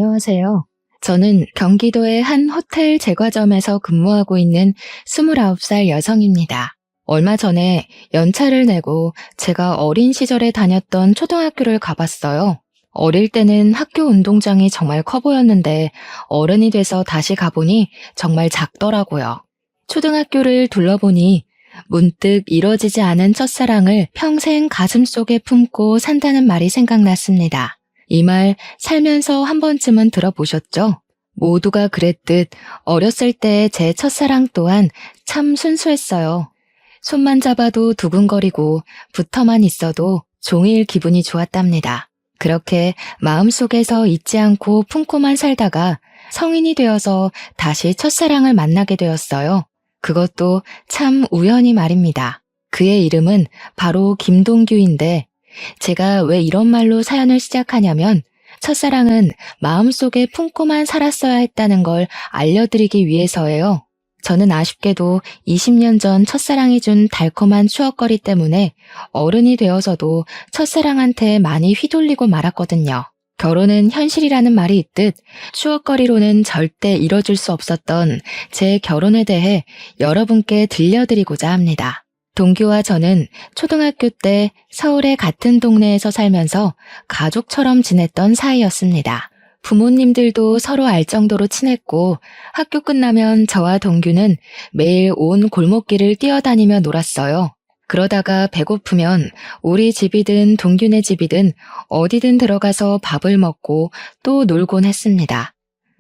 안녕하세요. 저는 경기도의 한 호텔 제과점에서 근무하고 있는 29살 여성입니다. 얼마 전에 연차를 내고 제가 어린 시절에 다녔던 초등학교를 가봤어요. 어릴 때는 학교 운동장이 정말 커 보였는데 어른이 돼서 다시 가보니 정말 작더라고요. 초등학교를 둘러보니 문득 이뤄지지 않은 첫사랑을 평생 가슴속에 품고 산다는 말이 생각났습니다. 이 말 살면서 한 번쯤은 들어보셨죠? 모두가 그랬듯 어렸을 때 제 첫사랑 또한 참 순수했어요. 손만 잡아도 두근거리고 붙어만 있어도 종일 기분이 좋았답니다. 그렇게 마음속에서 잊지 않고 품고만 살다가 성인이 되어서 다시 첫사랑을 만나게 되었어요. 그것도 참 우연히 말입니다. 그의 이름은 바로 김동규인데 제가 왜 이런 말로 사연을 시작하냐면 첫사랑은 마음속에 품고만 살았어야 했다는 걸 알려드리기 위해서예요. 저는 아쉽게도 20년 전 첫사랑이 준 달콤한 추억거리 때문에 어른이 되어서도 첫사랑한테 많이 휘둘리고 말았거든요. 결혼은 현실이라는 말이 있듯 추억거리로는 절대 이뤄줄 수 없었던 제 결혼에 대해 여러분께 들려드리고자 합니다. 동규와 저는 초등학교 때 서울의 같은 동네에서 살면서 가족처럼 지냈던 사이였습니다. 부모님들도 서로 알 정도로 친했고 학교 끝나면 저와 동규는 매일 온 골목길을 뛰어다니며 놀았어요. 그러다가 배고프면 우리 집이든 동규네 집이든 어디든 들어가서 밥을 먹고 또 놀곤 했습니다.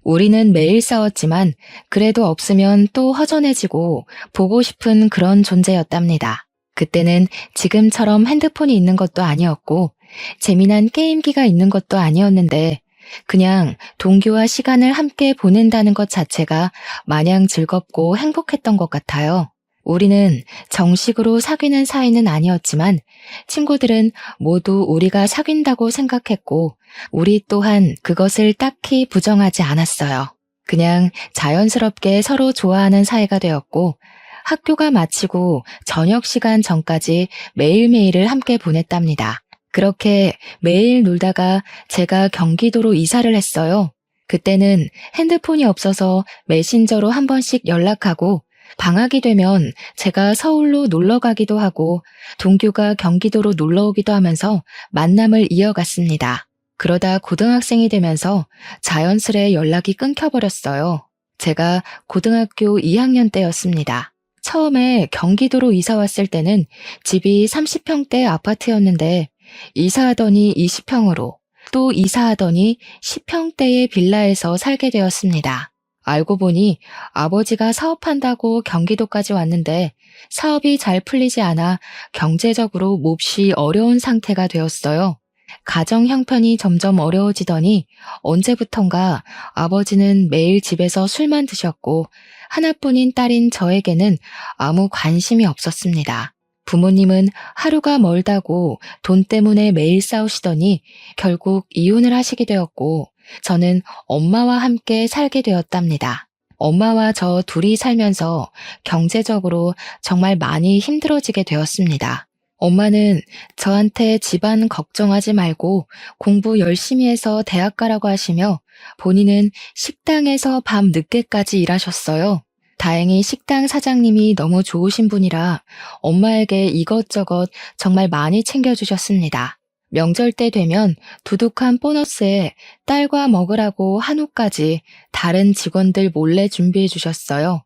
우리는 매일 싸웠지만 그래도 없으면 또 허전해지고 보고 싶은 그런 존재였답니다. 그때는 지금처럼 핸드폰이 있는 것도 아니었고 재미난 게임기가 있는 것도 아니었는데 그냥 동규와 시간을 함께 보낸다는 것 자체가 마냥 즐겁고 행복했던 것 같아요. 우리는 정식으로 사귀는 사이는 아니었지만 친구들은 모두 우리가 사귄다고 생각했고 우리 또한 그것을 딱히 부정하지 않았어요. 그냥 자연스럽게 서로 좋아하는 사이가 되었고 학교가 마치고 저녁 시간 전까지 매일매일을 함께 보냈답니다. 그렇게 매일 놀다가 제가 경기도로 이사를 했어요. 그때는 핸드폰이 없어서 메신저로 한 번씩 연락하고 방학이 되면 제가 서울로 놀러 가기도 하고 동규가 경기도로 놀러 오기도 하면서 만남을 이어갔습니다. 그러다 고등학생이 되면서 자연스레 연락이 끊겨버렸어요. 제가 고등학교 2학년 때였습니다. 처음에 경기도로 이사 왔을 때는 집이 30평대 아파트였는데 이사하더니 20평으로 또 이사하더니 10평대의 빌라에서 살게 되었습니다. 알고 보니 아버지가 사업한다고 경기도까지 왔는데 사업이 잘 풀리지 않아 경제적으로 몹시 어려운 상태가 되었어요. 가정 형편이 점점 어려워지더니 언제부턴가 아버지는 매일 집에서 술만 드셨고 하나뿐인 딸인 저에게는 아무 관심이 없었습니다. 부모님은 하루가 멀다고 돈 때문에 매일 싸우시더니 결국 이혼을 하시게 되었고 저는 엄마와 함께 살게 되었답니다. 엄마와 저 둘이 살면서 경제적으로 정말 많이 힘들어지게 되었습니다. 엄마는 저한테 집안 걱정하지 말고 공부 열심히 해서 대학 가라고 하시며 본인은 식당에서 밤 늦게까지 일하셨어요. 다행히 식당 사장님이 너무 좋으신 분이라 엄마에게 이것저것 정말 많이 챙겨주셨습니다. 명절 때 되면 두둑한 보너스에 딸과 먹으라고 한우까지 다른 직원들 몰래 준비해 주셨어요.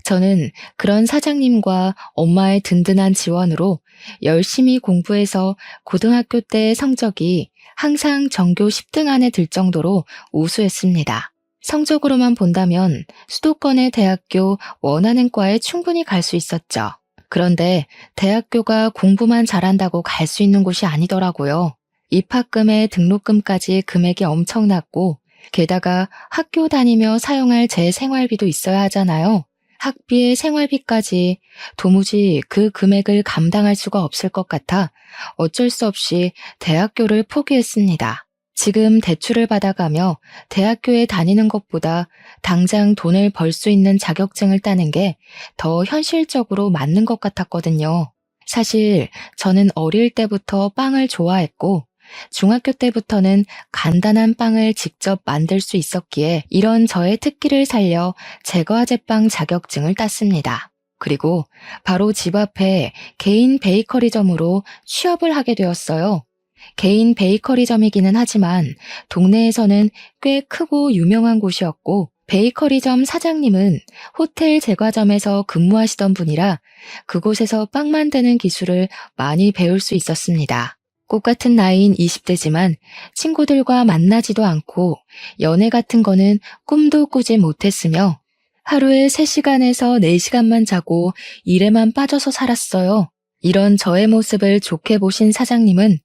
저는 그런 사장님과 엄마의 든든한 지원으로 열심히 공부해서 고등학교 때 성적이 항상 전교 10등 안에 들 정도로 우수했습니다. 성적으로만 본다면 수도권의 대학교 원하는 과에 충분히 갈 수 있었죠. 그런데 대학교가 공부만 잘한다고 갈 수 있는 곳이 아니더라고요. 입학금에 등록금까지 금액이 엄청났고 게다가 학교 다니며 사용할 제 생활비도 있어야 하잖아요. 학비에 생활비까지 도무지 그 금액을 감당할 수가 없을 것 같아 어쩔 수 없이 대학교를 포기했습니다. 지금 대출을 받아가며 대학교에 다니는 것보다 당장 돈을 벌 수 있는 자격증을 따는 게 더 현실적으로 맞는 것 같았거든요. 사실 저는 어릴 때부터 빵을 좋아했고 중학교 때부터는 간단한 빵을 직접 만들 수 있었기에 이런 저의 특기를 살려 제과제빵 자격증을 땄습니다. 그리고 바로 집 앞에 개인 베이커리점으로 취업을 하게 되었어요. 개인 베이커리점이기는 하지만 동네에서는 꽤 크고 유명한 곳이었고 베이커리점 사장님은 호텔 제과점에서 근무하시던 분이라 그곳에서 빵 만드는 기술을 많이 배울 수 있었습니다. 꽃같은 나이인 20대지만 친구들과 만나지도 않고 연애 같은 거는 꿈도 꾸지 못했으며 하루에 3시간에서 4시간만 자고 일에만 빠져서 살았어요. 이런 저의 모습을 좋게 보신 사장님은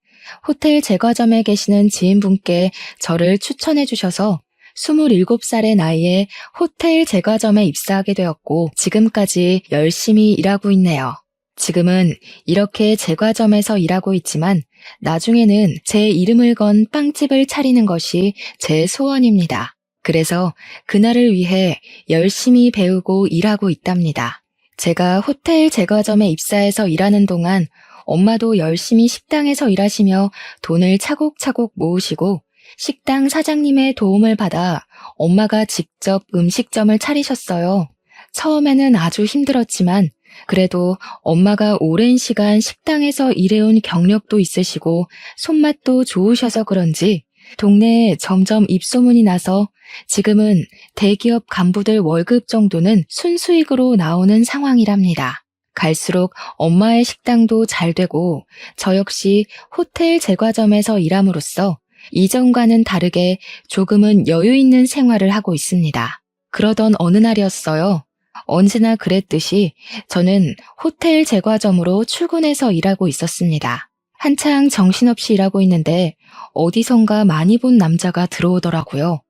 호텔 제과점에 계시는 지인분께 저를 추천해 주셔서 27살의 나이에 호텔 제과점에 입사하게 되었고 지금까지 열심히 일하고 있네요. 지금은 이렇게 제과점에서 일하고 있지만 나중에는 제 이름을 건 빵집을 차리는 것이 제 소원입니다. 그래서 그날을 위해 열심히 배우고 일하고 있답니다. 제가 호텔 제과점에 입사해서 일하는 동안 엄마도 열심히 식당에서 일하시며 돈을 차곡차곡 모으시고 식당 사장님의 도움을 받아 엄마가 직접 음식점을 차리셨어요. 처음에는 아주 힘들었지만 그래도 엄마가 오랜 시간 식당에서 일해온 경력도 있으시고 손맛도 좋으셔서 그런지 동네에 점점 입소문이 나서 지금은 대기업 간부들 월급 정도는 순수익으로 나오는 상황이랍니다. 갈수록 엄마의 식당도 잘 되고 저 역시 호텔 제과점에서 일함으로써 이전과는 다르게 조금은 여유 있는 생활을 하고 있습니다. 그러던 어느 날이었어요. 언제나 그랬듯이 저는 호텔 제과점으로 출근해서 일하고 있었습니다. 한창 정신없이 일하고 있는데 어디선가 많이 본 남자가 들어오더라고요.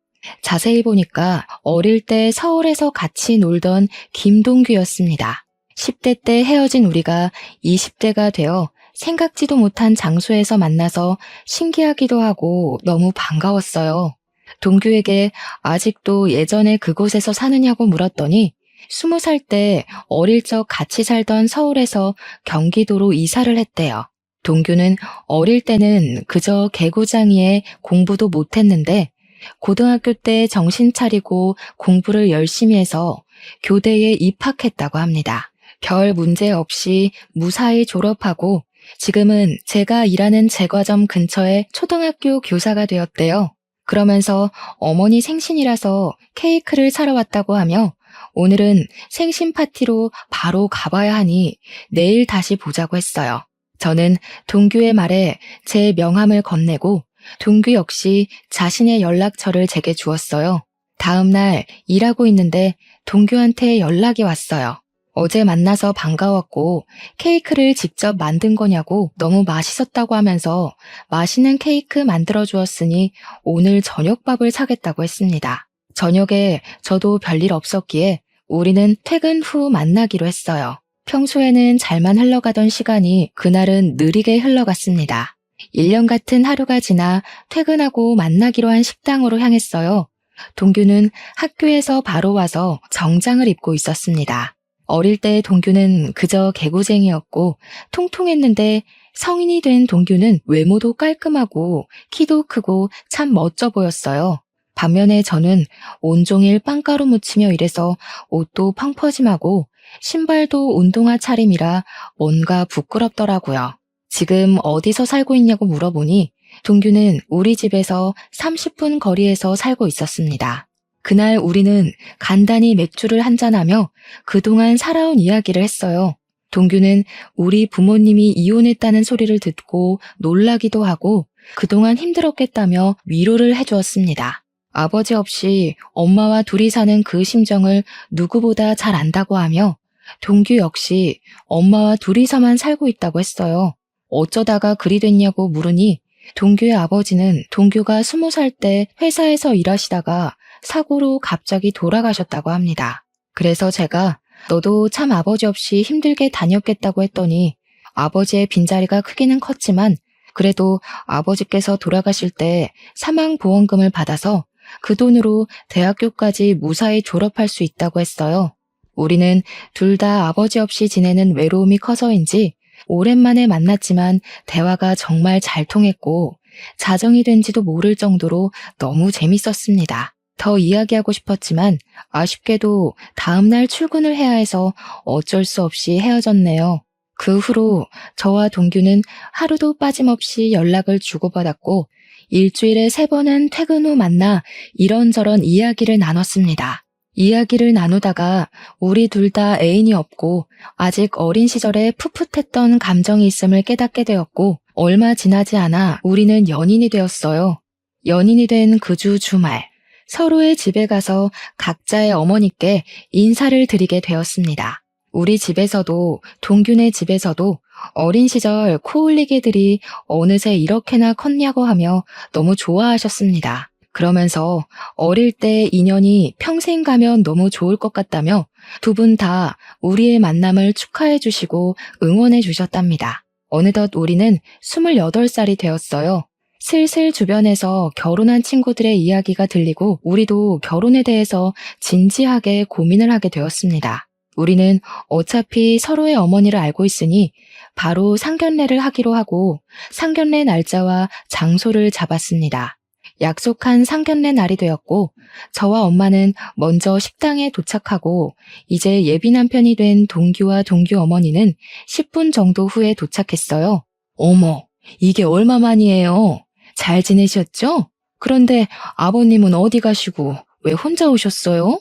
자세히 보니까 어릴 때 서울에서 같이 놀던 김동규였습니다. 10대 때 헤어진 우리가 20대가 되어 생각지도 못한 장소에서 만나서 신기하기도 하고 너무 반가웠어요. 동규에게 아직도 예전에 그곳에서 사느냐고 물었더니 20살 때 어릴 적 같이 살던 서울에서 경기도로 이사를 했대요. 동규는 어릴 때는 그저 개구장이에 공부도 못했는데 고등학교 때 정신 차리고 공부를 열심히 해서 교대에 입학했다고 합니다. 별 문제 없이 무사히 졸업하고 지금은 제가 일하는 제과점 근처에 초등학교 교사가 되었대요. 그러면서 어머니 생신이라서 케이크를 사러 왔다고 하며 오늘은 생신 파티로 바로 가봐야 하니 내일 다시 보자고 했어요. 저는 동규의 말에 제 명함을 건네고 동규 역시 자신의 연락처를 제게 주었어요. 다음 날 일하고 있는데 동규한테 연락이 왔어요. 어제 만나서 반가웠고 케이크를 직접 만든 거냐고 너무 맛있었다고 하면서 맛있는 케이크 만들어 주었으니 오늘 저녁밥을 사겠다고 했습니다. 저녁에 저도 별일 없었기에 우리는 퇴근 후 만나기로 했어요. 평소에는 잘만 흘러가던 시간이 그날은 느리게 흘러갔습니다. 1년 같은 하루가 지나 퇴근하고 만나기로 한 식당으로 향했어요. 동규는 학교에서 바로 와서 정장을 입고 있었습니다. 어릴 때 동규는 그저 개구쟁이였고 통통했는데 성인이 된 동규는 외모도 깔끔하고 키도 크고 참 멋져 보였어요. 반면에 저는 온종일 빵가루 묻히며 일해서 옷도 펑퍼짐하고 신발도 운동화 차림이라 뭔가 부끄럽더라고요. 지금 어디서 살고 있냐고 물어보니 동규는 우리 집에서 30분 거리에서 살고 있었습니다. 그날 우리는 간단히 맥주를 한잔하며 그동안 살아온 이야기를 했어요. 동규는 우리 부모님이 이혼했다는 소리를 듣고 놀라기도 하고 그동안 힘들었겠다며 위로를 해주었습니다. 아버지 없이 엄마와 둘이 사는 그 심정을 누구보다 잘 안다고 하며 동규 역시 엄마와 둘이서만 살고 있다고 했어요. 어쩌다가 그리 됐냐고 물으니 동규의 아버지는 동규가 20살 때 회사에서 일하시다가 사고로 갑자기 돌아가셨다고 합니다. 그래서 제가 너도 참 아버지 없이 힘들게 다녔겠다고 했더니 아버지의 빈자리가 크기는 컸지만 그래도 아버지께서 돌아가실 때 사망보험금을 받아서 그 돈으로 대학교까지 무사히 졸업할 수 있다고 했어요. 우리는 둘 다 아버지 없이 지내는 외로움이 커서인지 오랜만에 만났지만 대화가 정말 잘 통했고 자정이 된지도 모를 정도로 너무 재밌었습니다. 더 이야기하고 싶었지만 아쉽게도 다음날 출근을 해야 해서 어쩔 수 없이 헤어졌네요. 그 후로 저와 동규는 하루도 빠짐없이 연락을 주고받았고 일주일에 3번은 퇴근 후 만나 이런저런 이야기를 나눴습니다. 이야기를 나누다가 우리 둘 다 애인이 없고 아직 어린 시절에 풋풋했던 감정이 있음을 깨닫게 되었고 얼마 지나지 않아 우리는 연인이 되었어요. 연인이 된 그 주 주말 서로의 집에 가서 각자의 어머니께 인사를 드리게 되었습니다. 우리 집에서도 동균의 집에서도 어린 시절 코올리개들이 어느새 이렇게나 컸냐고 하며 너무 좋아하셨습니다. 그러면서 어릴 때 인연이 평생 가면 너무 좋을 것 같다며 두 분 다 우리의 만남을 축하해 주시고 응원해 주셨답니다. 어느덧 우리는 28살이 되었어요. 슬슬 주변에서 결혼한 친구들의 이야기가 들리고 우리도 결혼에 대해서 진지하게 고민을 하게 되었습니다. 우리는 어차피 서로의 어머니를 알고 있으니 바로 상견례를 하기로 하고 상견례 날짜와 장소를 잡았습니다. 약속한 상견례 날이 되었고 저와 엄마는 먼저 식당에 도착하고 이제 예비 남편이 된 동규와 동규 어머니는 10분 정도 후에 도착했어요. 어머, 이게 얼마만이에요? 잘 지내셨죠? 그런데 아버님은 어디 가시고 왜 혼자 오셨어요?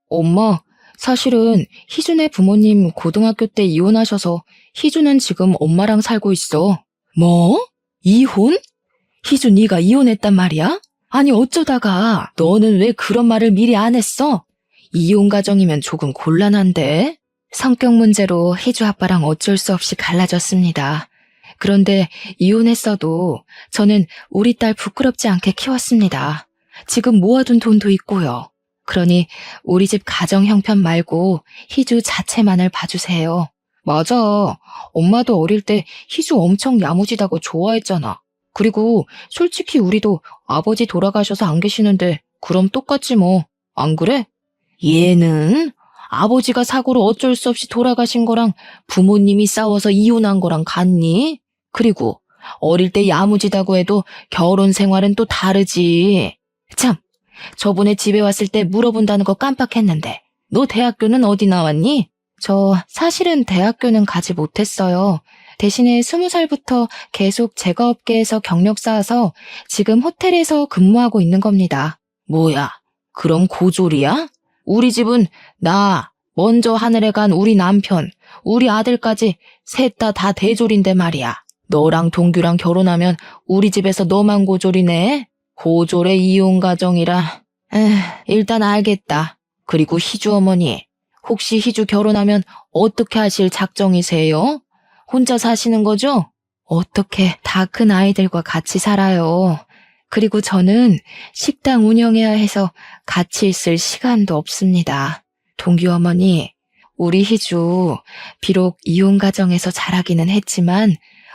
엄마, 사실은 희준의 부모님 고등학교 때 이혼하셔서 희준은 지금 엄마랑 살고 있어. 뭐? 이혼? 희준 네가 이혼했단 말이야? 아니 어쩌다가 너는 왜 그런 말을 미리 안 했어? 이혼 가정이면 조금 곤란한데? 성격 문제로 희주 아빠랑 어쩔 수 없이 갈라졌습니다. 그런데 이혼했어도 저는 우리 딸 부끄럽지 않게 키웠습니다. 지금 모아둔 돈도 있고요. 그러니 우리 집 가정 형편 말고 희주 자체만을 봐주세요. 맞아. 엄마도 어릴 때 희주 엄청 야무지다고 좋아했잖아. 그리고 솔직히 우리도 아버지 돌아가셔서 안 계시는데 그럼 똑같지 뭐. 안 그래? 얘는 아버지가 사고로 어쩔 수 없이 돌아가신 거랑 부모님이 싸워서 이혼한 거랑 같니? 그리고 어릴 때 야무지다고 해도 결혼 생활은 또 다르지. 참, 저번에 집에 왔을 때 물어본다는 거 깜빡했는데 너 대학교는 어디 나왔니? 저 사실은 대학교는 가지 못했어요. 대신에 20살부터 계속 제과업계에서 경력 쌓아서 지금 호텔에서 근무하고 있는 겁니다. 뭐야, 그럼 고졸이야? 우리 집은 나, 먼저 하늘에 간 우리 남편, 우리 아들까지 셋 다 대졸인데 말이야. 너랑 동규랑 결혼하면 우리 집에서 너만 고졸이네? 고졸의 이혼 가정이라. 일단 알겠다. 그리고 희주 어머니, 혹시 희주 결혼하면 어떻게 하실 작정이세요? 혼자 사시는 거죠? 어떻게 다 큰 아이들과 같이 살아요. 그리고 저는 식당 운영해야 해서 같이 있을 시간도 없습니다. 동규 어머니, 우리 희주 비록 이혼 가정에서 자라기는 했지만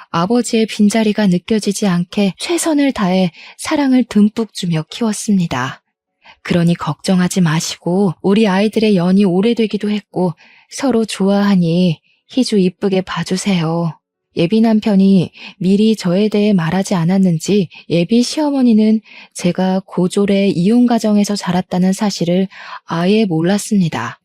아버지의 빈자리가 느껴지지 않게 최선을 다해 사랑을 듬뿍 주며 키웠습니다. 그러니 걱정하지 마시고 우리 아이들의 연이 오래되기도 했고 서로 좋아하니 희주 이쁘게 봐주세요. 예비 남편이 미리 저에 대해 말하지 않았는지 예비 시어머니는 제가 고졸의 이혼 가정에서 자랐다는 사실을 아예 몰랐습니다.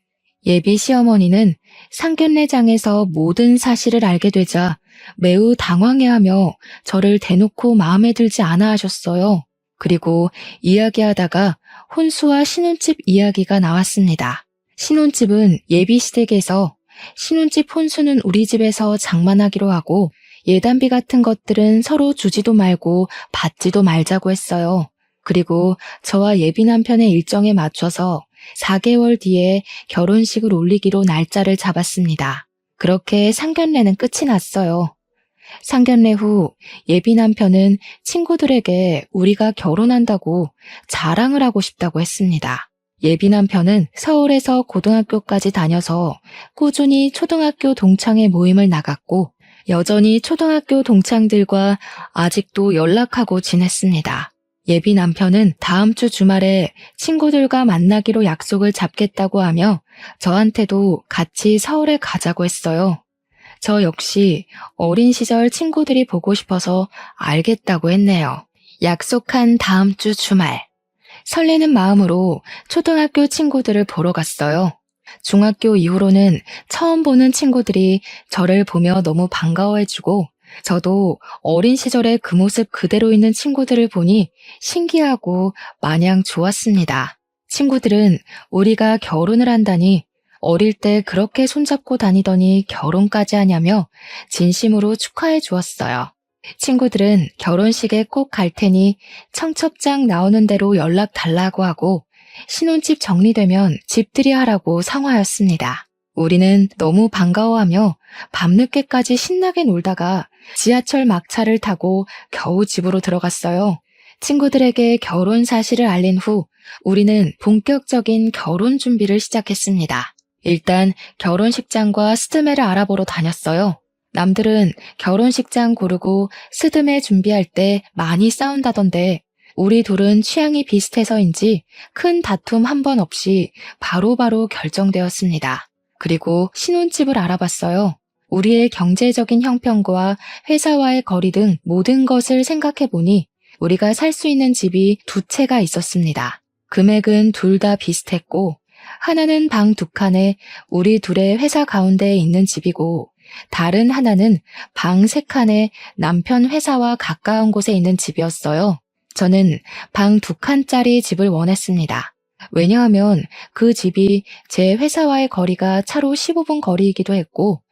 예비 시어머니는 상견례장에서 모든 사실을 알게 되자 매우 당황해하며 저를 대놓고 마음에 들지 않아 하셨어요. 그리고 이야기하다가 혼수와 신혼집 이야기가 나왔습니다. 신혼집은 예비 시댁에서 신혼집 혼수는 우리 집에서 장만하기로 하고 예단비 같은 것들은 서로 주지도 말고 받지도 말자고 했어요. 그리고 저와 예비 남편의 일정에 맞춰서 4개월 뒤에 결혼식을 올리기로 날짜를 잡았습니다. 그렇게 상견례는 끝이 났어요. 상견례 후 예비 남편은 친구들에게 우리가 결혼한다고 자랑을 하고 싶다고 했습니다. 예비 남편은 서울에서 고등학교까지 다녀서 꾸준히 초등학교 동창회 모임을 나갔고 여전히 초등학교 동창들과 아직도 연락하고 지냈습니다. 예비 남편은 다음 주 주말에 친구들과 만나기로 약속을 잡겠다고 하며 저한테도 같이 서울에 가자고 했어요. 저 역시 어린 시절 친구들이 보고 싶어서 알겠다고 했네요. 약속한 다음 주 주말. 설레는 마음으로 초등학교 친구들을 보러 갔어요. 중학교 이후로는 처음 보는 친구들이 저를 보며 너무 반가워해주고, 저도 어린 시절의 그 모습 그대로 있는 친구들을 보니 신기하고 마냥 좋았습니다. 친구들은 우리가 결혼을 한다니, 어릴 때 그렇게 손잡고 다니더니 결혼까지 하냐며 진심으로 축하해 주었어요. 친구들은 결혼식에 꼭 갈 테니 청첩장 나오는 대로 연락 달라고 하고, 신혼집 정리되면 집들이 하라고 상화였습니다. 우리는 너무 반가워하며 밤늦게까지 신나게 놀다가 지하철 막차를 타고 겨우 집으로 들어갔어요. 친구들에게 결혼 사실을 알린 후 우리는 본격적인 결혼 준비를 시작했습니다. 일단 결혼식장과 스드메를 알아보러 다녔어요. 남들은 결혼식장 고르고 스드메 준비할 때 많이 싸운다던데, 우리 둘은 취향이 비슷해서인지 큰 다툼 한 번 없이 바로바로 결정되었습니다. 그리고 신혼집을 알아봤어요. 우리의 경제적인 형편과 회사와의 거리 등 모든 것을 생각해보니 우리가 살 수 있는 집이 두 채가 있었습니다. 금액은 둘 다 비슷했고, 하나는 방 두 칸에 우리 둘의 회사 가운데에 있는 집이고, 다른 하나는 방 세 칸에 남편 회사와 가까운 곳에 있는 집이었어요. 저는 방 두 칸짜리 집을 원했습니다. 왜냐하면 그 집이 제 회사와의 거리가 차로 15분 거리이기도 했고,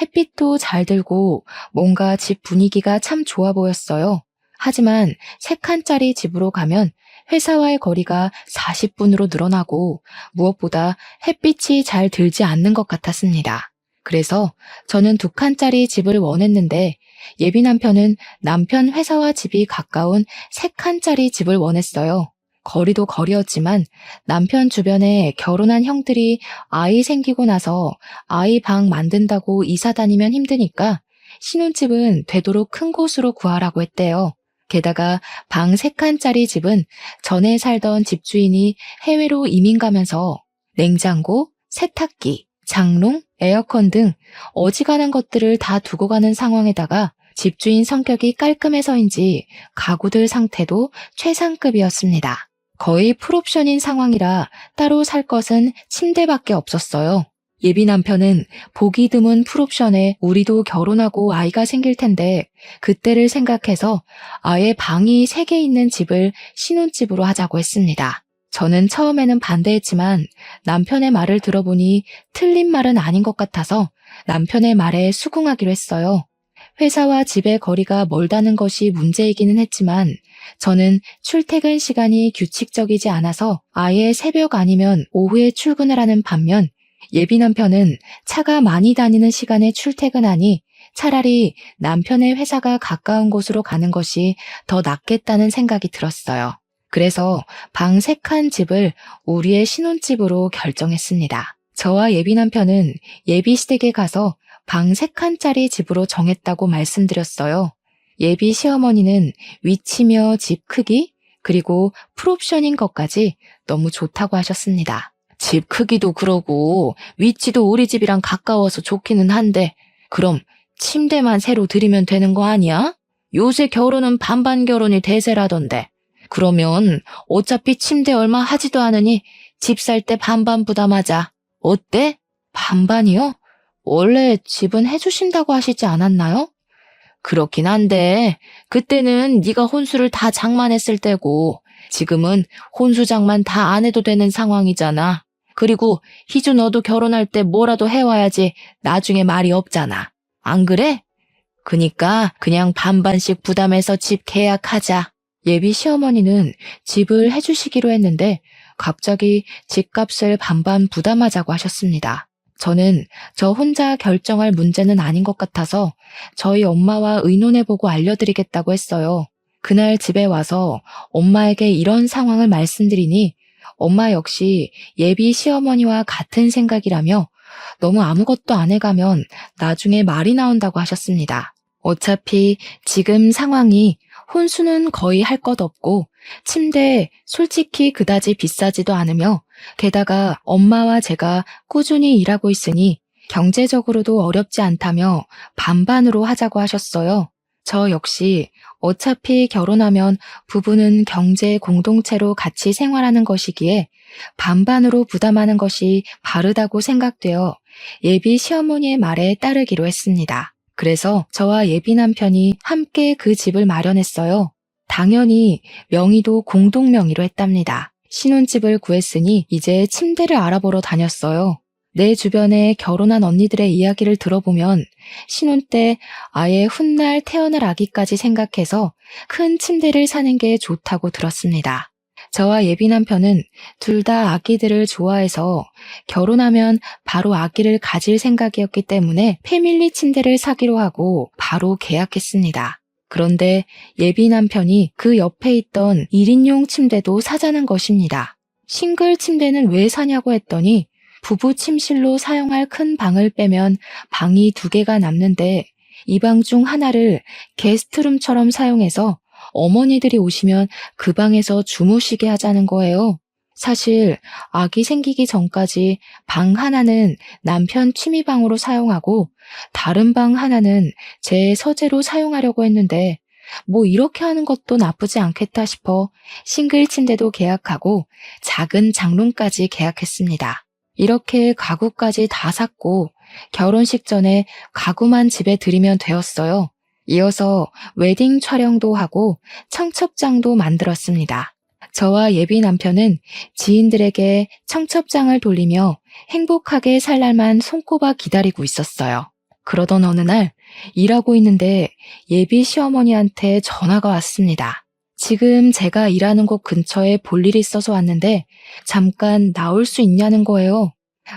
햇빛도 잘 들고 뭔가 집 분위기가 참 좋아 보였어요. 하지만 세 칸짜리 집으로 가면 회사와의 거리가 40분으로 늘어나고 무엇보다 햇빛이 잘 들지 않는 것 같았습니다. 그래서 저는 두 칸짜리 집을 원했는데, 예비 남편은 남편 회사와 집이 가까운 세 칸짜리 집을 원했어요. 거리도 거리였지만 남편 주변에 결혼한 형들이 아이 생기고 나서 아이 방 만든다고 이사 다니면 힘드니까 신혼집은 되도록 큰 곳으로 구하라고 했대요. 게다가 방 세 칸짜리 집은 전에 살던 집주인이 해외로 이민 가면서 냉장고, 세탁기, 장롱, 에어컨 등 어지간한 것들을 다 두고 가는 상황에다가 집주인 성격이 깔끔해서인지 가구들 상태도 최상급이었습니다. 거의 풀옵션인 상황이라 따로 살 것은 침대밖에 없었어요. 예비 남편은 보기 드문 풀옵션에 우리도 결혼하고 아이가 생길 텐데, 그때를 생각해서 아예 방이 3개 있는 집을 신혼집으로 하자고 했습니다. 저는 처음에는 반대했지만 남편의 말을 들어보니 틀린 말은 아닌 것 같아서 남편의 말에 수긍하기로 했어요. 회사와 집의 거리가 멀다는 것이 문제이기는 했지만 저는 출퇴근 시간이 규칙적이지 않아서 아예 새벽 아니면 오후에 출근을 하는 반면, 예비 남편은 차가 많이 다니는 시간에 출퇴근하니 차라리 남편의 회사가 가까운 곳으로 가는 것이 더 낫겠다는 생각이 들었어요. 그래서 방 3칸 집을 우리의 신혼집으로 결정했습니다. 저와 예비 남편은 예비 시댁에 가서 방 3칸짜리 집으로 정했다고 말씀드렸어요. 예비 시어머니는 위치며 집 크기, 그리고 풀옵션인 것까지 너무 좋다고 하셨습니다. 집 크기도 그러고 위치도 우리 집이랑 가까워서 좋기는 한데, 그럼 침대만 새로 들이면 되는 거 아니야? 요새 결혼은 반반 결혼이 대세라던데. 그러면 어차피 침대 얼마 하지도 않으니 집 살 때 반반 부담하자. 어때? 반반이요? 원래 집은 해주신다고 하시지 않았나요? 그렇긴 한데 그때는 네가 혼수를 다 장만했을 때고, 지금은 혼수 장만 다 안 해도 되는 상황이잖아. 그리고 희주, 너도 결혼할 때 뭐라도 해와야지 나중에 말이 없잖아. 안 그래? 그니까 그냥 반반씩 부담해서 집 계약하자. 예비 시어머니는 집을 해주시기로 했는데 갑자기 집값을 반반 부담하자고 하셨습니다. 저는 저 혼자 결정할 문제는 아닌 것 같아서 저희 엄마와 의논해보고 알려드리겠다고 했어요. 그날 집에 와서 엄마에게 이런 상황을 말씀드리니 엄마 역시 예비 시어머니와 같은 생각이라며 너무 아무것도 안 해가면 나중에 말이 나온다고 하셨습니다. 어차피 지금 상황이 혼수는 거의 할 것 없고 침대 솔직히 그다지 비싸지도 않으며, 게다가 엄마와 제가 꾸준히 일하고 있으니 경제적으로도 어렵지 않다며 반반으로 하자고 하셨어요. 저 역시 어차피 결혼하면 부부는 경제 공동체로 같이 생활하는 것이기에 반반으로 부담하는 것이 바르다고 생각되어 예비 시어머니의 말에 따르기로 했습니다. 그래서 저와 예비 남편이 함께 그 집을 마련했어요. 당연히 명의도 공동 명의로 했답니다. 신혼집을 구했으니 이제 침대를 알아보러 다녔어요. 내 주변에 결혼한 언니들의 이야기를 들어보면 신혼 때 아예 훗날 태어날 아기까지 생각해서 큰 침대를 사는 게 좋다고 들었습니다. 저와 예비 남편은 둘 다 아기들을 좋아해서 결혼하면 바로 아기를 가질 생각이었기 때문에 패밀리 침대를 사기로 하고 바로 계약했습니다. 그런데 예비 남편이 그 옆에 있던 1인용 침대도 사자는 것입니다. 싱글 침대는 왜 사냐고 했더니 부부 침실로 사용할 큰 방을 빼면 방이 2개가 남는데 이 방 중 하나를 게스트룸처럼 사용해서 어머니들이 오시면 그 방에서 주무시게 하자는 거예요. 사실 아기 생기기 전까지 방 하나는 남편 취미방으로 사용하고 다른 방 하나는 제 서재로 사용하려고 했는데 뭐 이렇게 하는 것도 나쁘지 않겠다 싶어 싱글 침대도 계약하고 작은 장롱까지 계약했습니다. 이렇게 가구까지 다 샀고 결혼식 전에 가구만 집에 들이면 되었어요. 이어서 웨딩 촬영도 하고 청첩장도 만들었습니다. 저와 예비 남편은 지인들에게 청첩장을 돌리며 행복하게 살 날만 손꼽아 기다리고 있었어요. 그러던 어느 날 일하고 있는데 예비 시어머니한테 전화가 왔습니다. 지금 제가 일하는 곳 근처에 볼 일이 있어서 왔는데 잠깐 나올 수 있냐는 거예요.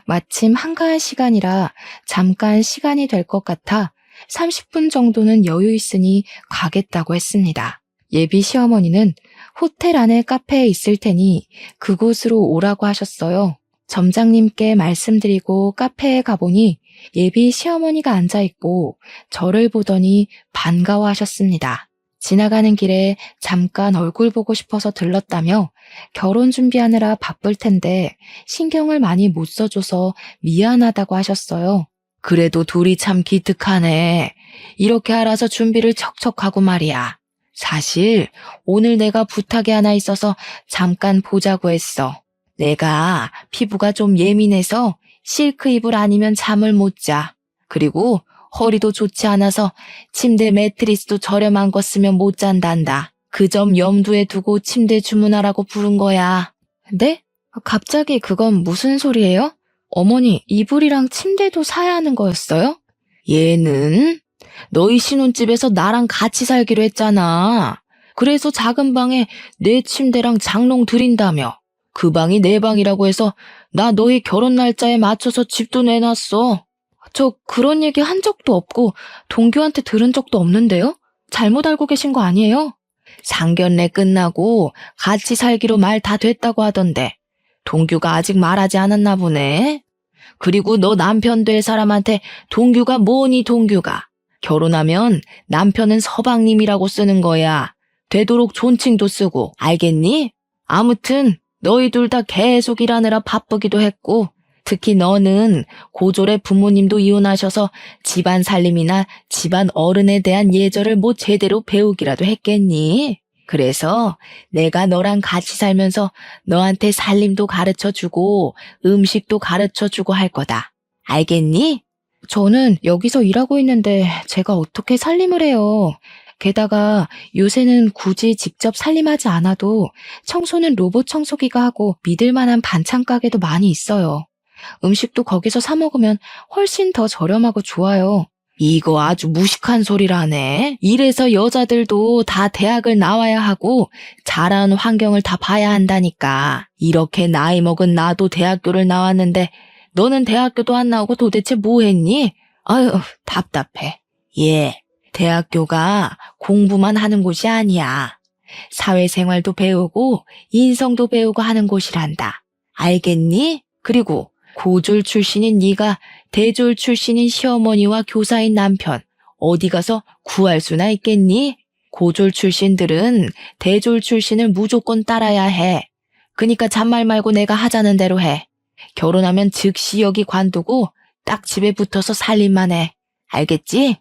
마침 한가한 시간이라 잠깐 시간이 될 것 같아 30분 정도는 여유 있으니 가겠다고 했습니다. 예비 시어머니는 호텔 안에 카페에 있을 테니 그곳으로 오라고 하셨어요. 점장님께 말씀드리고 카페에 가보니 예비 시어머니가 앉아있고 저를 보더니 반가워하셨습니다. 지나가는 길에 잠깐 얼굴 보고 싶어서 들렀다며 결혼 준비하느라 바쁠 텐데 신경을 많이 못 써줘서 미안하다고 하셨어요. 그래도 둘이 참 기특하네. 이렇게 알아서 준비를 척척하고 말이야. 사실 오늘 내가 부탁이 하나 있어서 잠깐 보자고 했어. 내가 피부가 좀 예민해서 실크 이불 아니면 잠을 못 자. 그리고 허리도 좋지 않아서 침대 매트리스도 저렴한 거 쓰면 못 잔단다. 그 점 염두에 두고 침대 주문하라고 부른 거야. 네? 갑자기 그건 무슨 소리예요? 어머니, 이불이랑 침대도 사야 하는 거였어요? 얘는 너희 신혼집에서 나랑 같이 살기로 했잖아. 그래서 작은 방에 내 침대랑 장롱 드린다며. 그 방이 내 방이라고 해서 나 너희 결혼 날짜에 맞춰서 집도 내놨어. 저 그런 얘기 한 적도 없고 동규한테 들은 적도 없는데요? 잘못 알고 계신 거 아니에요? 상견례 끝나고 같이 살기로 말 다 됐다고 하던데 동규가 아직 말하지 않았나 보네. 그리고 너 남편 될 사람한테 동규가 뭐니 동규가. 결혼하면 남편은 서방님이라고 쓰는 거야. 되도록 존칭도 쓰고 알겠니? 아무튼 너희 둘 다 계속 일하느라 바쁘기도 했고 특히 너는 고졸의 부모님도 이혼하셔서 집안 살림이나 집안 어른에 대한 예절을 뭐 제대로 배우기라도 했겠니? 그래서 내가 너랑 같이 살면서 너한테 살림도 가르쳐주고 음식도 가르쳐주고 할 거다. 알겠니? 저는 여기서 일하고 있는데 제가 어떻게 살림을 해요. 게다가 요새는 굳이 직접 살림하지 않아도 청소는 로봇 청소기가 하고 믿을 만한 반찬 가게도 많이 있어요. 음식도 거기서 사 먹으면 훨씬 더 저렴하고 좋아요. 이거 아주 무식한 소리라네. 이래서 여자들도 다 대학을 나와야 하고 자라는 환경을 다 봐야 한다니까. 이렇게 나이 먹은 나도 대학교를 나왔는데 너는 대학교도 안 나오고 도대체 뭐 했니? 아유, 답답해. 예, 대학교가 공부만 하는 곳이 아니야. 사회생활도 배우고 인성도 배우고 하는 곳이란다. 알겠니? 그리고 고졸 출신인 네가 대졸 출신인 시어머니와 교사인 남편 어디 가서 구할 수나 있겠니? 고졸 출신들은 대졸 출신을 무조건 따라야 해. 그니까 잔말 말고 내가 하자는 대로 해. 결혼하면 즉시 여기 관두고 딱 집에 붙어서 살림만 해. 알겠지?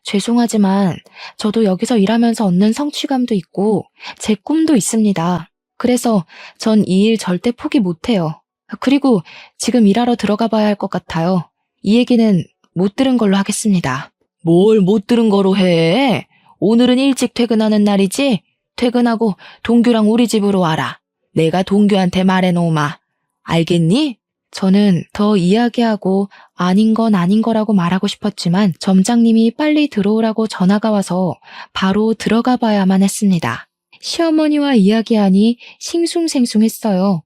죄송하지만 저도 여기서 일하면서 얻는 성취감도 있고 제 꿈도 있습니다. 그래서 전 이 일 절대 포기 못해요. 그리고 지금 일하러 들어가 봐야 할 것 같아요. 이 얘기는 못 들은 걸로 하겠습니다. 뭘 못 들은 거로 해? 오늘은 일찍 퇴근하는 날이지? 퇴근하고 동규랑 우리 집으로 와라. 내가 동규한테 말해놓으마. 알겠니? 저는 더 이야기하고 아닌 건 아닌 거라고 말하고 싶었지만 점장님이 빨리 들어오라고 전화가 와서 바로 들어가 봐야만 했습니다. 시어머니와 이야기하니 싱숭생숭했어요.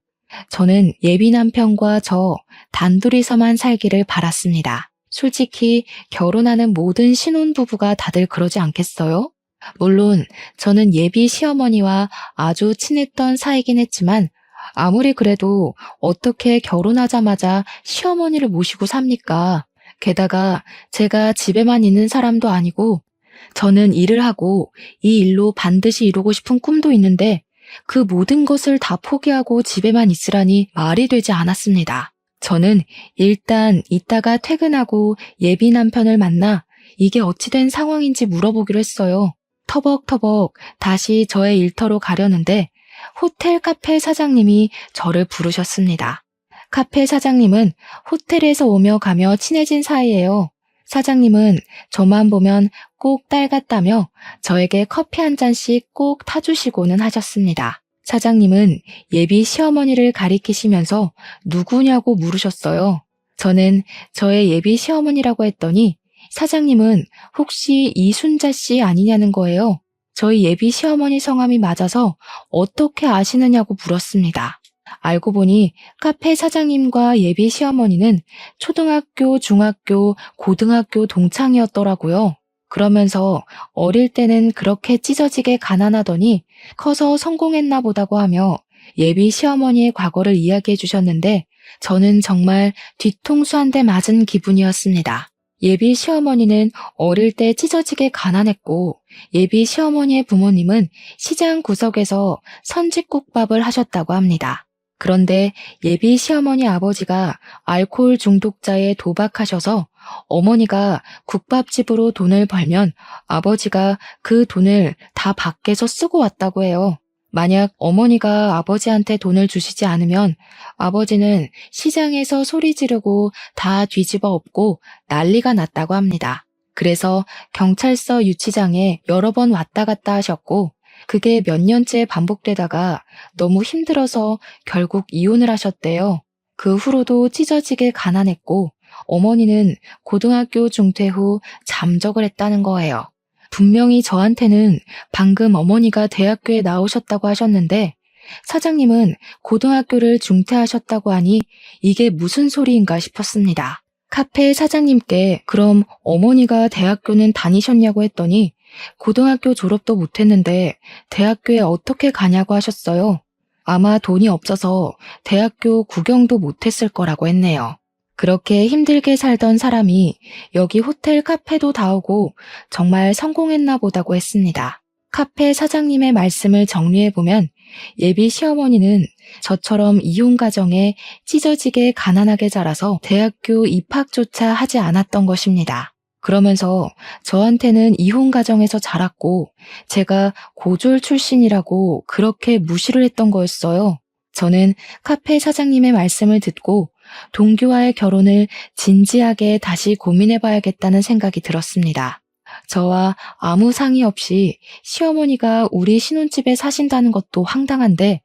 저는 예비 남편과 저 단둘이서만 살기를 바랐습니다. 솔직히 결혼하는 모든 신혼부부가 다들 그러지 않겠어요? 물론 저는 예비 시어머니와 아주 친했던 사이긴 했지만 아무리 그래도 어떻게 결혼하자마자 시어머니를 모시고 삽니까? 게다가 제가 집에만 있는 사람도 아니고 저는 일을 하고 이 일로 반드시 이루고 싶은 꿈도 있는데 그 모든 것을 다 포기하고 집에만 있으라니 말이 되지 않았습니다. 저는 일단 이따가 퇴근하고 예비 남편을 만나 이게 어찌된 상황인지 물어보기로 했어요. 터벅터벅 다시 저의 일터로 가려는데 호텔 카페 사장님이 저를 부르셨습니다. 카페 사장님은 호텔에서 오며 가며 친해진 사이예요. 사장님은 저만 보면 꼭 딸 같다며 저에게 커피 한 잔씩 꼭 타주시고는 하셨습니다. 사장님은 예비 시어머니를 가리키시면서 누구냐고 물으셨어요. 저는 저의 예비 시어머니라고 했더니 사장님은 혹시 이순자 씨 아니냐는 거예요. 저희 예비 시어머니 성함이 맞아서 어떻게 아시느냐고 물었습니다. 알고 보니 카페 사장님과 예비 시어머니는 초등학교, 중학교, 고등학교 동창이었더라고요. 그러면서 어릴 때는 그렇게 찢어지게 가난하더니 커서 성공했나 보다고 하며 예비 시어머니의 과거를 이야기해 주셨는데 저는 정말 뒤통수 한 대 맞은 기분이었습니다. 예비 시어머니는 어릴 때 찢어지게 가난했고 예비 시어머니의 부모님은 시장 구석에서 선짓국밥을 하셨다고 합니다. 그런데 예비 시어머니 아버지가 알코올 중독자에 도박하셔서 어머니가 국밥집으로 돈을 벌면 아버지가 그 돈을 다 밖에서 쓰고 왔다고 해요. 만약 어머니가 아버지한테 돈을 주시지 않으면 아버지는 시장에서 소리 지르고 다 뒤집어 엎고 난리가 났다고 합니다. 그래서 경찰서 유치장에 여러 번 왔다 갔다 하셨고 그게 몇 년째 반복되다가 너무 힘들어서 결국 이혼을 하셨대요. 그 후로도 찢어지게 가난했고 어머니는 고등학교 중퇴 후 잠적을 했다는 거예요. 분명히 저한테는 방금 어머니가 대학교에 나오셨다고 하셨는데 사장님은 고등학교를 중퇴하셨다고 하니 이게 무슨 소리인가 싶었습니다. 카페 사장님께 그럼 어머니가 대학교는 다니셨냐고 했더니 고등학교 졸업도 못했는데 대학교에 어떻게 가냐고 하셨어요. 아마 돈이 없어서 대학교 구경도 못했을 거라고 했네요. 그렇게 힘들게 살던 사람이 여기 호텔 카페도 다오고 정말 성공했나 보다고 했습니다. 카페 사장님의 말씀을 정리해보면 예비 시어머니는 저처럼 이혼 가정에 찢어지게 가난하게 자라서 대학교 입학조차 하지 않았던 것입니다. 그러면서 저한테는 이혼 가정에서 자랐고 제가 고졸 출신이라고 그렇게 무시를 했던 거였어요. 저는 카페 사장님의 말씀을 듣고 동규와의 결혼을 진지하게 다시 고민해봐야겠다는 생각이 들었습니다. 저와 아무 상의 없이 시어머니가 우리 신혼집에 사신다는 것도 황당한데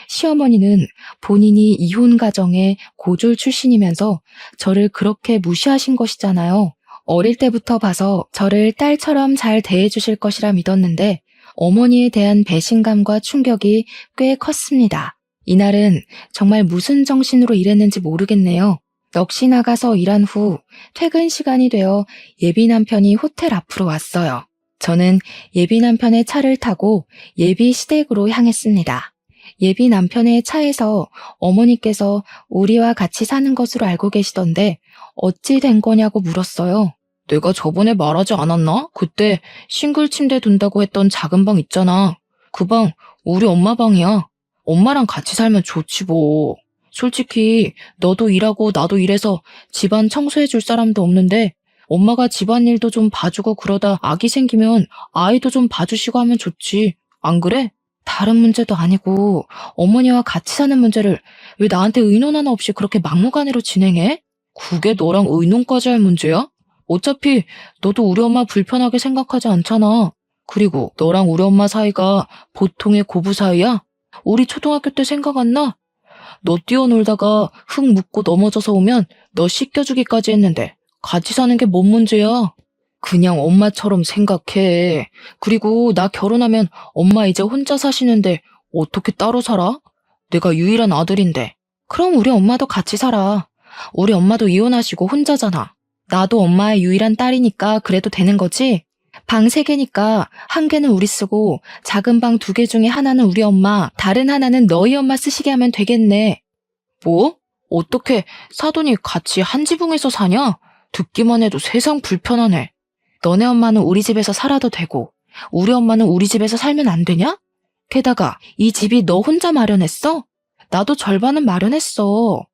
시어머니는 본인이 이혼 가정의 고졸 출신이면서 저를 그렇게 무시하신 것이잖아요. 어릴 때부터 봐서 저를 딸처럼 잘 대해주실 것이라 믿었는데 어머니에 대한 배신감과 충격이 꽤 컸습니다. 이날은 정말 무슨 정신으로 일했는지 모르겠네요. 넋이 나가서 일한 후 퇴근 시간이 되어 예비 남편이 호텔 앞으로 왔어요. 저는 예비 남편의 차를 타고 예비 시댁으로 향했습니다. 예비 남편의 차에서 어머니께서 우리와 같이 사는 것으로 알고 계시던데 어찌 된 거냐고 물었어요. 내가 저번에 말하지 않았나? 그때 싱글 침대 둔다고 했던 작은 방 있잖아. 그 방 우리 엄마 방이야. 엄마랑 같이 살면 좋지 뭐. 솔직히 너도 일하고 나도 일해서 집안 청소해 줄 사람도 없는데 엄마가 집안일도 좀 봐주고 그러다 아기 생기면 아이도 좀 봐주시고 하면 좋지. 안 그래? 다른 문제도 아니고 어머니와 같이 사는 문제를 왜 나한테 의논 하나 없이 그렇게 막무가내로 진행해? 그게 너랑 의논까지 할 문제야? 어차피 너도 우리 엄마 불편하게 생각하지 않잖아. 그리고 너랑 우리 엄마 사이가 보통의 고부 사이야? 우리 초등학교 때 생각 안 나? 너 뛰어놀다가 흙 묻고 넘어져서 오면 너 씻겨주기까지 했는데 같이 사는 게 뭔 문제야? 그냥 엄마처럼 생각해. 그리고 나 결혼하면 엄마 이제 혼자 사시는데 어떻게 따로 살아? 내가 유일한 아들인데. 그럼 우리 엄마도 같이 살아. 우리 엄마도 이혼하시고 혼자잖아. 나도 엄마의 유일한 딸이니까 그래도 되는 거지? 방 3개니까 한 개는 우리 쓰고 작은 방 2개 중에 하나는 우리 엄마, 다른 하나는 너희 엄마 쓰시게 하면 되겠네. 뭐? 어떻게 사돈이 같이 한 지붕에서 사냐? 듣기만 해도 세상 불편하네. 너네 엄마는 우리 집에서 살아도 되고 우리 엄마는 우리 집에서 살면 안 되냐? 게다가 이 집이 너 혼자 마련했어? 나도 절반은 마련했어.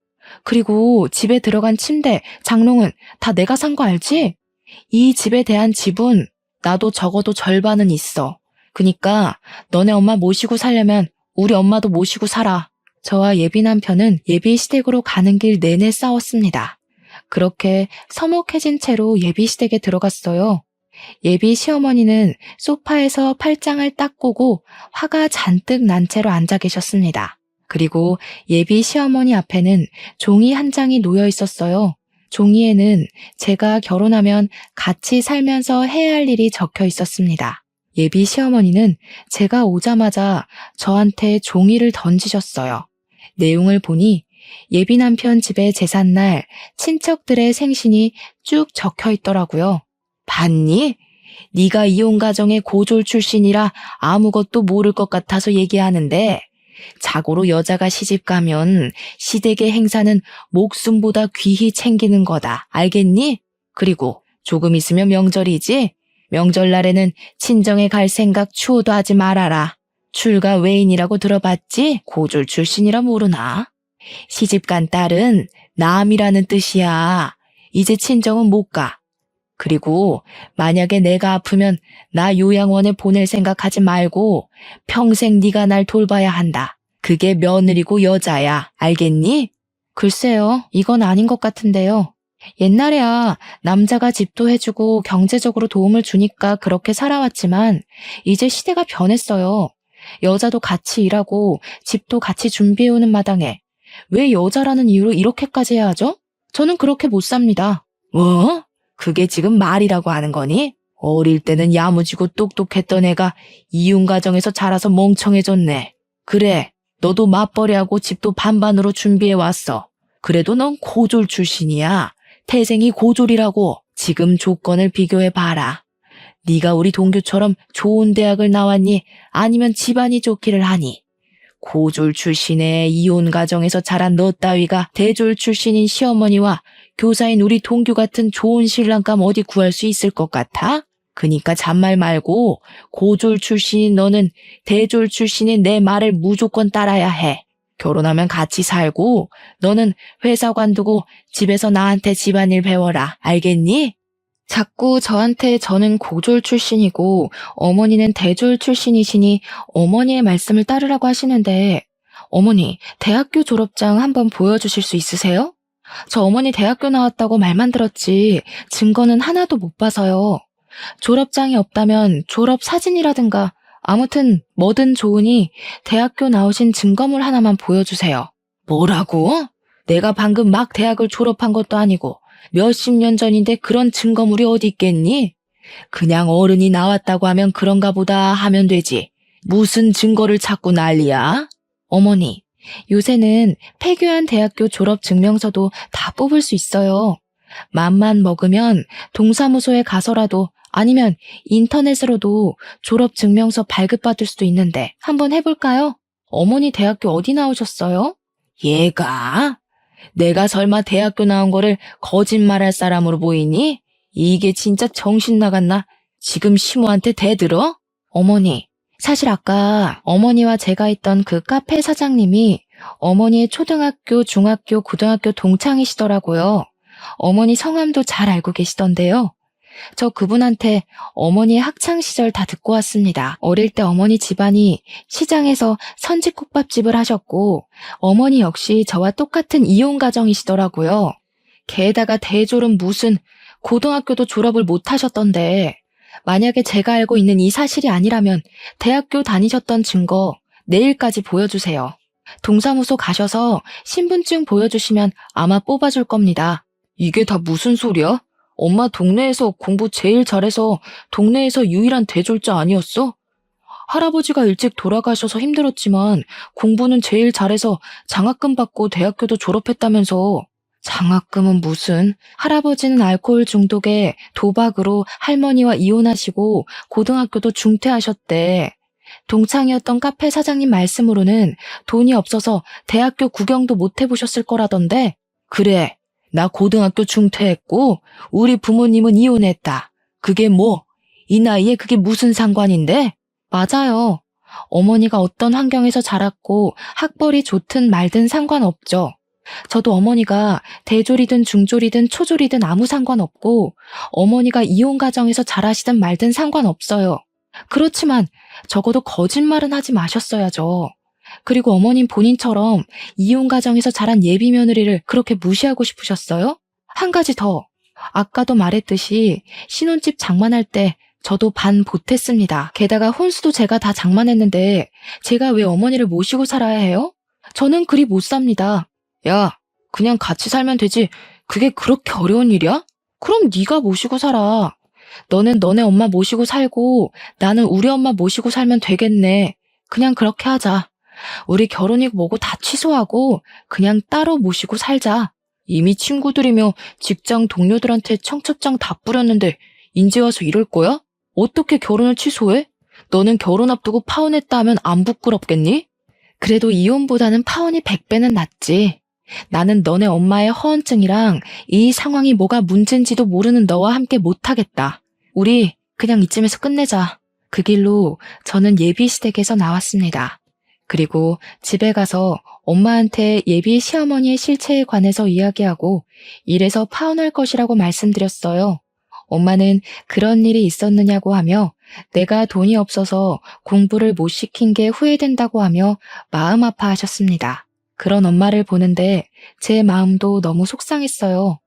그리고 집에 들어간 침대, 장롱은 다 내가 산 거 알지? 이 집에 대한 지분 나도 적어도 절반은 있어. 그니까 너네 엄마 모시고 살려면 우리 엄마도 모시고 살아. 저와 예비 남편은 예비 시댁으로 가는 길 내내 싸웠습니다. 그렇게 서먹해진 채로 예비 시댁에 들어갔어요. 예비 시어머니는 소파에서 팔짱을 딱 꼬고 화가 잔뜩 난 채로 앉아 계셨습니다. 그리고 예비 시어머니 앞에는 종이 한 장이 놓여 있었어요. 종이에는 제가 결혼하면 같이 살면서 해야 할 일이 적혀 있었습니다. 예비 시어머니는 제가 오자마자 저한테 종이를 던지셨어요. 내용을 보니 예비 남편 집의 제삿날 친척들의 생신이 쭉 적혀 있더라고요. 봤니? 네가 이혼 가정의 고졸 출신이라 아무것도 모를 것 같아서 얘기하는데 자고로 여자가 시집 가면 시댁의 행사는 목숨보다 귀히 챙기는 거다. 알겠니? 그리고 조금 있으면 명절이지? 명절날에는 친정에 갈 생각 추호도 하지 말아라. 출가 외인이라고 들어봤지? 고졸 출신이라 모르나? 시집간 딸은 남이라는 뜻이야. 이제 친정은 못 가. 그리고 만약에 내가 아프면 나 요양원에 보낼 생각하지 말고 평생 네가 날 돌봐야 한다. 그게 며느리고 여자야. 알겠니? 글쎄요, 이건 아닌 것 같은데요. 옛날에야 남자가 집도 해주고 경제적으로 도움을 주니까 그렇게 살아왔지만 이제 시대가 변했어요. 여자도 같이 일하고 집도 같이 준비해오는 마당에 왜 여자라는 이유로 이렇게까지 해야 하죠? 저는 그렇게 못 삽니다. 뭐? 그게 지금 말이라고 하는 거니? 어릴 때는 야무지고 똑똑했던 애가 이혼 가정에서 자라서 멍청해졌네. 그래, 너도 맞벌이하고 집도 반반으로 준비해왔어. 그래도 넌 고졸 출신이야. 태생이 고졸이라고. 지금 조건을 비교해봐라. 네가 우리 동규처럼 좋은 대학을 나왔니? 아니면 집안이 좋기를 하니? 고졸 출신의 이혼 가정에서 자란 너 따위가 대졸 출신인 시어머니와 교사인 우리 동규 같은 좋은 신랑감 어디 구할 수 있을 것 같아? 그니까 잔말 말고 고졸 출신인 너는 대졸 출신인 내 말을 무조건 따라야 해. 결혼하면 같이 살고 너는 회사 관두고 집에서 나한테 집안일 배워라. 알겠니? 자꾸 저한테 저는 고졸 출신이고 어머니는 대졸 출신이시니 어머니의 말씀을 따르라고 하시는데 어머니, 대학교 졸업장 한번 보여주실 수 있으세요? 저 어머니 대학교 나왔다고 말만 들었지 증거는 하나도 못 봐서요. 졸업장이 없다면 졸업 사진이라든가 아무튼 뭐든 좋으니 대학교 나오신 증거물 하나만 보여주세요. 뭐라고? 내가 방금 막 대학을 졸업한 것도 아니고 몇십 년 전인데 그런 증거물이 어디 있겠니? 그냥 어른이 나왔다고 하면 그런가 보다 하면 되지. 무슨 증거를 찾고 난리야? 어머니, 요새는 폐교한 대학교 졸업 증명서도 다 뽑을 수 있어요. 맘만 먹으면 동사무소에 가서라도 아니면 인터넷으로도 졸업 증명서 발급받을 수도 있는데 한번 해볼까요? 어머니 대학교 어디 나오셨어요? 얘가? 내가 설마 대학교 나온 거를 거짓말할 사람으로 보이니? 이게 진짜 정신 나갔나? 지금 시모한테 대들어? 어머니, 사실 아까 어머니와 제가 있던 그 카페 사장님이 어머니의 초등학교, 중학교, 고등학교 동창이시더라고요. 어머니 성함도 잘 알고 계시던데요. 저 그분한테 어머니의 학창시절 다 듣고 왔습니다. 어릴 때 어머니 집안이 시장에서 선지국밥집을 하셨고 어머니 역시 저와 똑같은 이혼가정이시더라고요. 게다가 대졸은 무슨 고등학교도 졸업을 못 하셨던데 만약에 제가 알고 있는 이 사실이 아니라면 대학교 다니셨던 증거 내일까지 보여주세요. 동사무소 가셔서 신분증 보여주시면 아마 뽑아줄 겁니다. 이게 다 무슨 소리야? 엄마 동네에서 공부 제일 잘해서 동네에서 유일한 대졸자 아니었어? 할아버지가 일찍 돌아가셔서 힘들었지만 공부는 제일 잘해서 장학금 받고 대학교도 졸업했다면서. 장학금은 무슨? 할아버지는 알코올 중독에 도박으로 할머니와 이혼하시고 고등학교도 중퇴하셨대. 동창이었던 카페 사장님 말씀으로는 돈이 없어서 대학교 구경도 못 해보셨을 거라던데. 그래, 나 고등학교 중퇴했고 우리 부모님은 이혼했다. 그게 뭐? 이 나이에 그게 무슨 상관인데? 맞아요. 어머니가 어떤 환경에서 자랐고 학벌이 좋든 말든 상관없죠. 저도 어머니가 대졸이든 중졸이든 초졸이든 아무 상관없고 어머니가 이혼 가정에서 자라시든 말든 상관없어요. 그렇지만 적어도 거짓말은 하지 마셨어야죠. 그리고 어머님 본인처럼 이혼 가정에서 자란 예비 며느리를 그렇게 무시하고 싶으셨어요? 한 가지 더. 아까도 말했듯이 신혼집 장만할 때 저도 반 보탰습니다. 게다가 혼수도 제가 다 장만했는데 제가 왜 어머니를 모시고 살아야 해요? 저는 그리 못 삽니다. 야, 그냥 같이 살면 되지. 그게 그렇게 어려운 일이야? 그럼 네가 모시고 살아. 너는 너네 엄마 모시고 살고 나는 우리 엄마 모시고 살면 되겠네. 그냥 그렇게 하자. 우리 결혼이고 뭐고 다 취소하고 그냥 따로 모시고 살자. 이미 친구들이며 직장 동료들한테 청첩장 다 뿌렸는데 인제 와서 이럴 거야? 어떻게 결혼을 취소해? 너는 결혼 앞두고 파혼했다 하면 안 부끄럽겠니? 그래도 이혼보다는 파혼이 100배는 낫지. 나는 너네 엄마의 허언증이랑 이 상황이 뭐가 문제인지도 모르는 너와 함께 못하겠다. 우리 그냥 이쯤에서 끝내자. 그 길로 저는 예비시댁에서 나왔습니다. 그리고 집에 가서 엄마한테 예비 시어머니의 실체에 관해서 이야기하고 이래서 파혼할 것이라고 말씀드렸어요. 엄마는 그런 일이 있었느냐고 하며 내가 돈이 없어서 공부를 못 시킨 게 후회된다고 하며 마음 아파하셨습니다. 그런 엄마를 보는데 제 마음도 너무 속상했어요.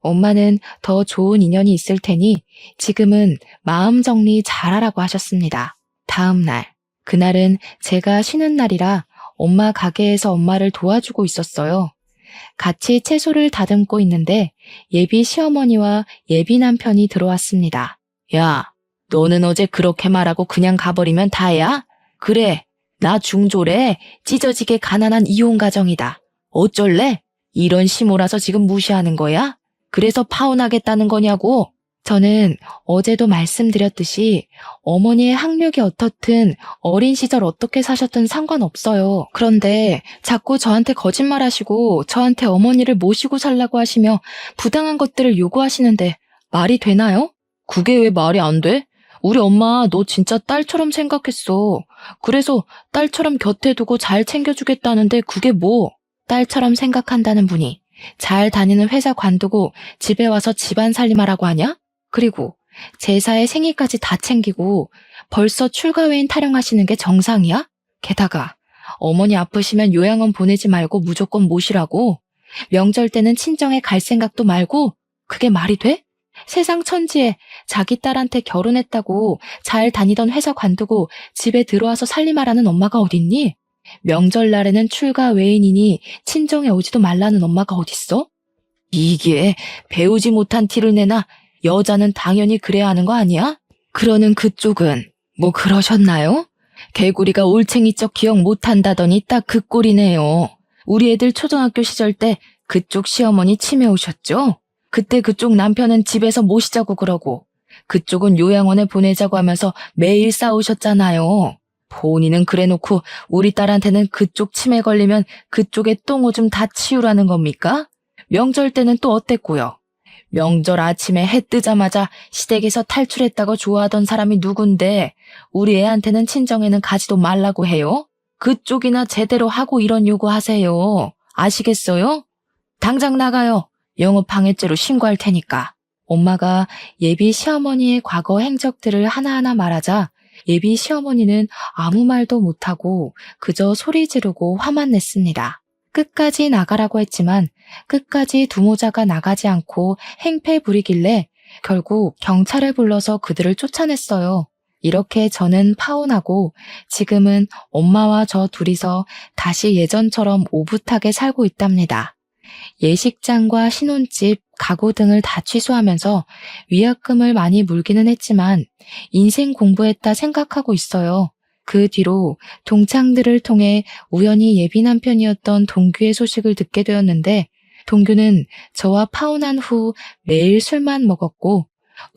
엄마는 더 좋은 인연이 있을 테니 지금은 마음 정리 잘하라고 하셨습니다. 다음 날, 그날은 제가 쉬는 날이라 엄마 가게에서 엄마를 도와주고 있었어요. 같이 채소를 다듬고 있는데 예비 시어머니와 예비 남편이 들어왔습니다. 야, 너는 어제 그렇게 말하고 그냥 가버리면 다야? 그래, 나 중졸에 찢어지게 가난한 이혼 가정이다. 어쩔래? 이런 시모라서 지금 무시하는 거야? 그래서 파혼하겠다는 거냐고? 저는 어제도 말씀드렸듯이 어머니의 학력이 어떻든 어린 시절 어떻게 사셨든 상관없어요. 그런데 자꾸 저한테 거짓말하시고 저한테 어머니를 모시고 살라고 하시며 부당한 것들을 요구하시는데 말이 되나요? 그게 왜 말이 안 돼? 우리 엄마 너 진짜 딸처럼 생각했어. 그래서 딸처럼 곁에 두고 잘 챙겨주겠다는데 그게 뭐? 딸처럼 생각한다는 분이 잘 다니는 회사 관두고 집에 와서 집안 살림하라고 하냐? 그리고 제사에 생일까지 다 챙기고 벌써 출가회인 타령하시는 게 정상이야? 게다가 어머니 아프시면 요양원 보내지 말고 무조건 모시라고? 명절 때는 친정에 갈 생각도 말고? 그게 말이 돼? 세상 천지에 자기 딸한테 결혼했다고 잘 다니던 회사 관두고 집에 들어와서 살림하라는 엄마가 어딨니? 명절날에는 출가 외인이니 친정에 오지도 말라는 엄마가 어딨어? 이게 배우지 못한 티를 내나 여자는 당연히 그래야 하는 거 아니야? 그러는 그쪽은 뭐 그러셨나요? 개구리가 올챙이적 기억 못한다더니 딱 그 꼴이네요. 우리 애들 초등학교 시절 때 그쪽 시어머니 치매 오셨죠? 그때 그쪽 남편은 집에서 모시자고 그러고 그쪽은 요양원에 보내자고 하면서 매일 싸우셨잖아요. 본인은 그래놓고 우리 딸한테는 그쪽 치매 걸리면 그쪽에 똥오줌 다 치우라는 겁니까? 명절 때는 또 어땠고요? 명절 아침에 해 뜨자마자 시댁에서 탈출했다고 좋아하던 사람이 누군데 우리 애한테는 친정에는 가지도 말라고 해요? 그쪽이나 제대로 하고 이런 요구하세요. 아시겠어요? 당장 나가요. 영업 방해죄로 신고할 테니까. 엄마가 예비 시어머니의 과거 행적들을 하나하나 말하자 예비 시어머니는 아무 말도 못하고 그저 소리 지르고 화만 냈습니다. 끝까지 나가라고 했지만 끝까지 두모자가 나가지 않고 행패 부리길래 결국 경찰을 불러서 그들을 쫓아냈어요. 이렇게 저는 파혼하고 지금은 엄마와 저 둘이서 다시 예전처럼 오붓하게 살고 있답니다. 예식장과 신혼집, 가구 등을 다 취소하면서 위약금을 많이 물기는 했지만 인생 공부했다 생각하고 있어요. 그 뒤로 동창들을 통해 우연히 예비 남편이었던 동규의 소식을 듣게 되었는데 동규는 저와 파혼한 후 매일 술만 먹었고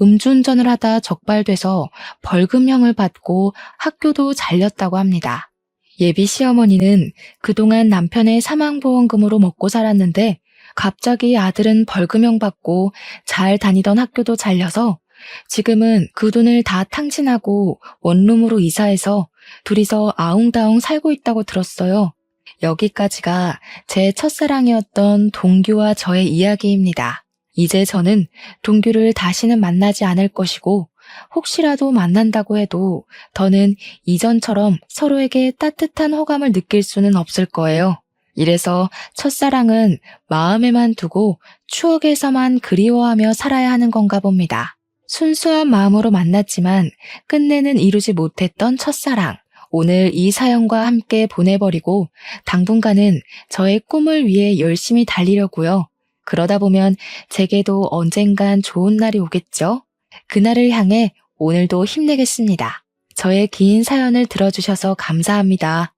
음주운전을 하다 적발돼서 벌금형을 받고 학교도 잘렸다고 합니다. 예비 시어머니는 그동안 남편의 사망보험금으로 먹고 살았는데 갑자기 아들은 벌금형 받고 잘 다니던 학교도 잘려서 지금은 그 돈을 다 탕진하고 원룸으로 이사해서 둘이서 아웅다웅 살고 있다고 들었어요. 여기까지가 제 첫사랑이었던 동규와 저의 이야기입니다. 이제 저는 동규를 다시는 만나지 않을 것이고 혹시라도 만난다고 해도 더는 이전처럼 서로에게 따뜻한 호감을 느낄 수는 없을 거예요. 이래서 첫사랑은 마음에만 두고 추억에서만 그리워하며 살아야 하는 건가 봅니다. 순수한 마음으로 만났지만 끝내는 이루지 못했던 첫사랑. 오늘 이 사연과 함께 보내버리고 당분간은 저의 꿈을 위해 열심히 달리려고요. 그러다 보면 제게도 언젠간 좋은 날이 오겠죠? 그날을 향해 오늘도 힘내겠습니다. 저의 긴 사연을 들어주셔서 감사합니다.